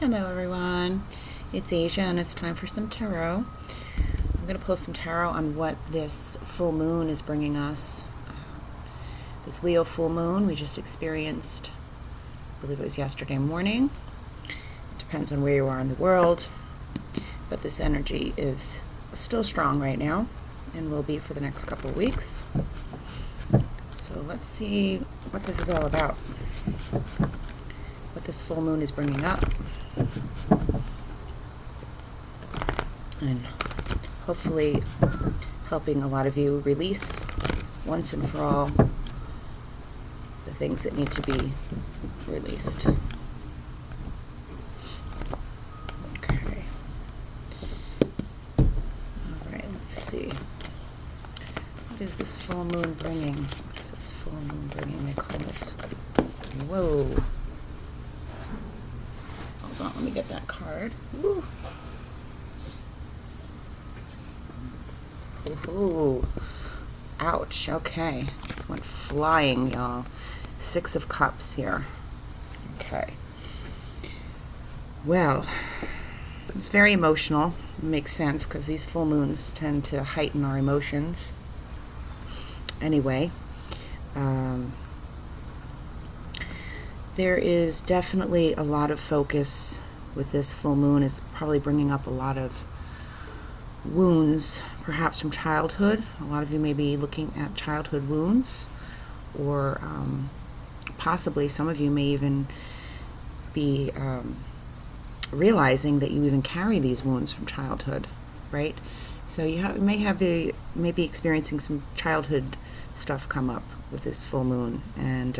Hello everyone, it's Asia and it's time for some tarot. I'm going to pull some tarot on what this full moon is bringing us. This Leo full moon we just experienced, I believe it was yesterday morning. It depends on where you are in the world, but this energy is still strong right now and will be for the next couple of weeks. So let's see what this is all about, what this full moon is bringing up, and hopefully helping a lot of you release once and for all the things that need to be released. Okay. All right, let's see. What is this full moon bringing? What is this full moon bringing? They call this. Whoa. Hold on, let me get that card. Woo. Ooh. Ouch. Okay. This went flying, y'all. 6 of Cups here. Okay. Well, it's very emotional. It makes sense because these full moons tend to heighten our emotions. Anyway, there is definitely a lot of focus with this full moon. It's probably bringing up a lot of wounds, perhaps from childhood. A lot of you may be looking at childhood wounds, or possibly some of you may even be realizing that you even carry these wounds from childhood, right? So you may be experiencing some childhood stuff come up with this full moon, and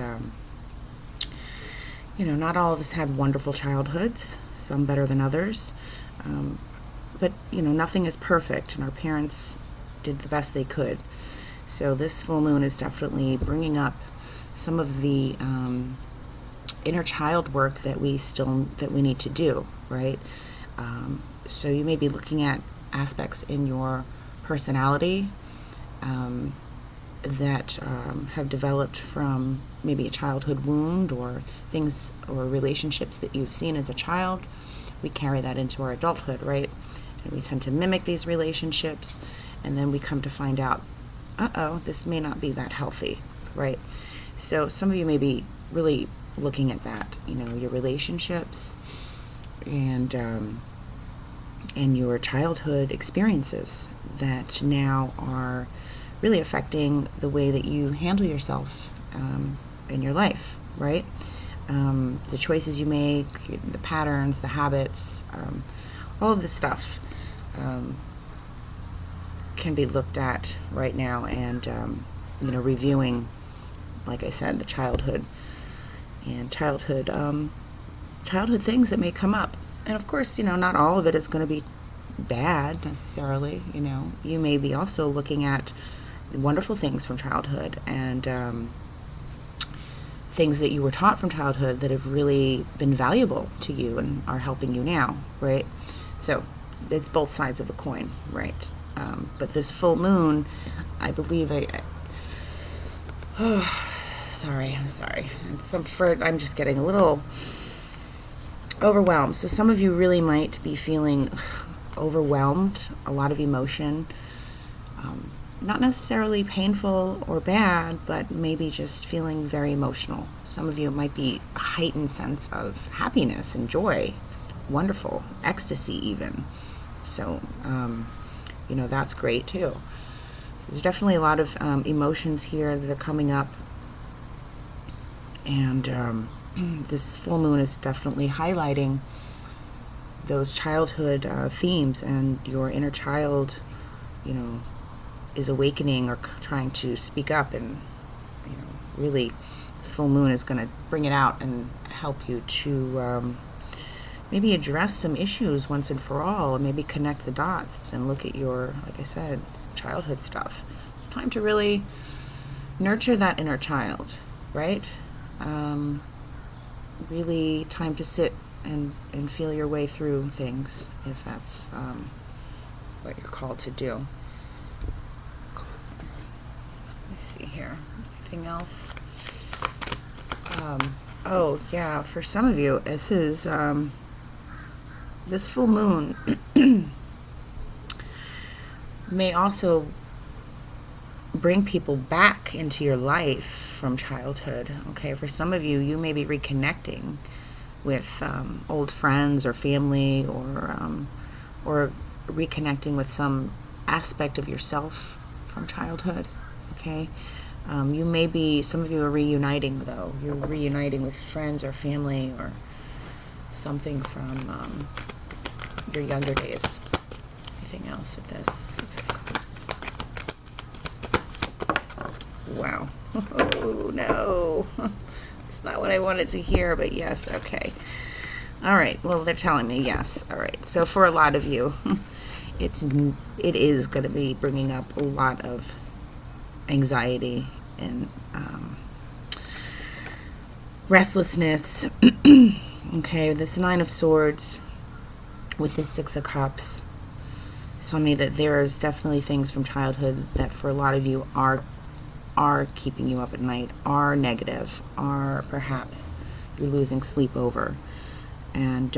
not all of us had wonderful childhoods, some better than others, but nothing is perfect, and our parents did the best they could. So this full moon is definitely bringing up some of the inner child work that we need to do, right? So you may be looking at aspects in your personality that have developed from maybe a childhood wound, or things or relationships that you've seen as a child. We carry that into our adulthood, right? And we tend to mimic these relationships, and then we come to find out, this may not be that healthy, right? So some of you may be really looking at that, your relationships and your childhood experiences that now are really affecting the way that you handle yourself in your life, right? The choices you make, the patterns, the habits, all of this stuff can be looked at right now, and reviewing, like I said, the childhood and childhood things that may come up. And of course, not all of it is going to be bad necessarily. You may be also looking at wonderful things from childhood, and things that you were taught from childhood that have really been valuable to you and are helping you now, right? So it's both sides of a coin, right? But this full moon, I believe, sorry. I'm just getting a little overwhelmed. So some of you really might be feeling overwhelmed, a lot of emotion, not necessarily painful or bad, but maybe just feeling very emotional. Some of you, it might be a heightened sense of happiness and joy, wonderful, ecstasy even. So, that's great too. So there's definitely a lot of emotions here that are coming up, and this full moon is definitely highlighting those childhood themes, and your inner child, is awakening or trying to speak up, and really this full moon is going to bring it out and help you to maybe address some issues once and for all, and maybe connect the dots and look at your, like I said, childhood stuff. It's time to really nurture that inner child, right? Really time to sit and feel your way through things, if that's what you're called to do. Let me see here. Anything else? Oh yeah, for some of you, this is this full moon may also bring people back into your life from childhood. Okay, for some of you, you may be reconnecting with old friends or family, or reconnecting with some aspect of yourself from childhood. Okay, you may be, some of you are reuniting though. You're reuniting with friends or family or something from your younger days. Anything else with this? Six of Cups. Wow. Oh no. It's not what I wanted to hear, but yes, okay. All right, well, they're telling me yes. All right, so for a lot of you, it is going to be bringing up a lot of anxiety and restlessness. Okay, this Nine of Swords with the Six of Cups tell me that there's definitely things from childhood that for a lot of you are keeping you up at night, are negative, are perhaps you're losing sleep over. And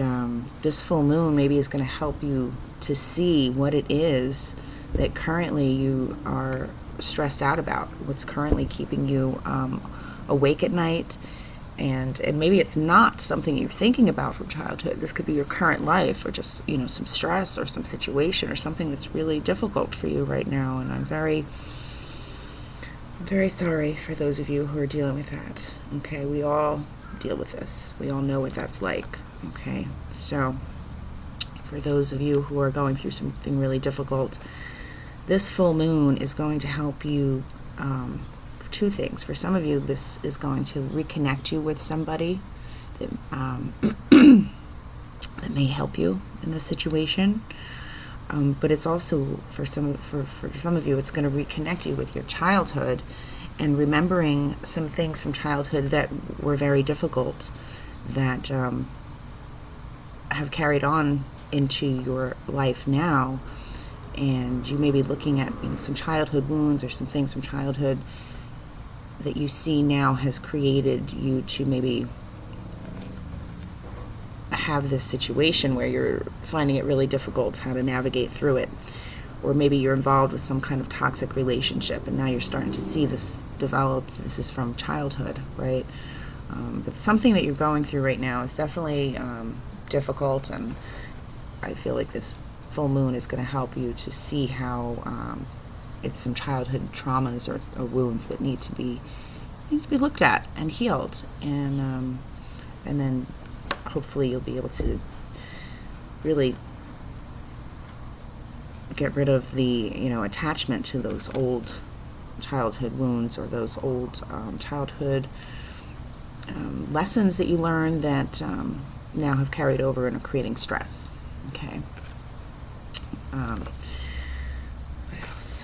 this full moon maybe is going to help you to see what it is that currently you are stressed out about, what's currently keeping you awake at night. And maybe it's not something you're thinking about from childhood. This could be your current life, or just, you know, some stress or some situation or something that's really difficult for you right now. And I'm very sorry for those of you who are dealing with that. Okay, we all deal with this. We all know what that's like. Okay, so for those of you who are going through something really difficult, this full moon is going to help you two things. For some of you, this is going to reconnect you with somebody that that may help you in this situation. But it's also for some of you, it's going to reconnect you with your childhood and remembering some things from childhood that were very difficult, that have carried on into your life now. And you may be looking at, you know, some childhood wounds or some things from childhood that you see now has created you to maybe have this situation where you're finding it really difficult how to navigate through it. Or maybe you're involved with some kind of toxic relationship and now you're starting to see this develop. This is from childhood, right? But something that you're going through right now is definitely difficult, and I feel like this full moon is going to help you to see how it's some childhood traumas or wounds that need to be looked at and healed, and then hopefully you'll be able to really get rid of the, you know, attachment to those old childhood wounds or those old childhood lessons that you learned that now have carried over and are creating stress. Okay. What else?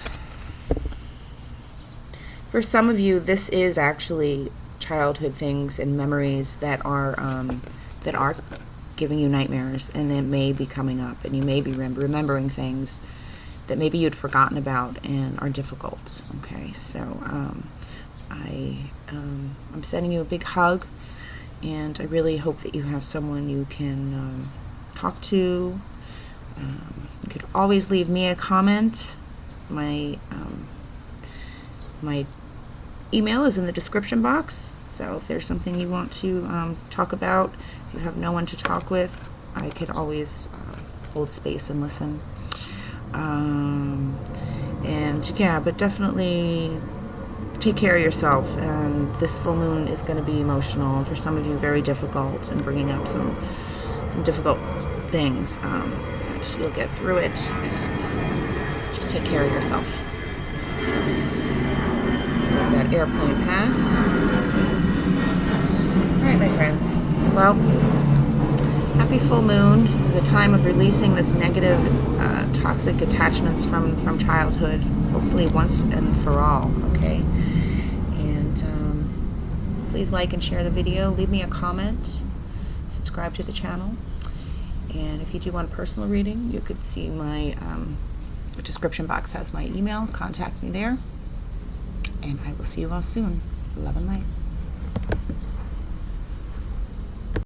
For some of you, this is actually childhood things and memories that are giving you nightmares, and it may be coming up, and you may be remembering things that maybe you'd forgotten about and are difficult. Okay, so I'm sending you a big hug, and I really hope that you have someone you can talk to. You could always leave me a comment. My email is in the description box, so if there's something you want to talk about, if you have no one to talk with, I could always hold space and listen. And yeah, but definitely take care of yourself. And this full moon is going to be emotional, and for some of you very difficult, and bringing up some difficult things. But you'll get through it, and just take care of yourself. Let that airplane pass. All right, my friends. Well, happy full moon. This is a time of releasing this negative, toxic attachments from childhood, hopefully once and for all, okay? And please like and share the video. Leave me a comment. Subscribe to the channel. And if you do want a personal reading, you could see my description box has my email. Contact me there. And I will see you all soon. Love and light.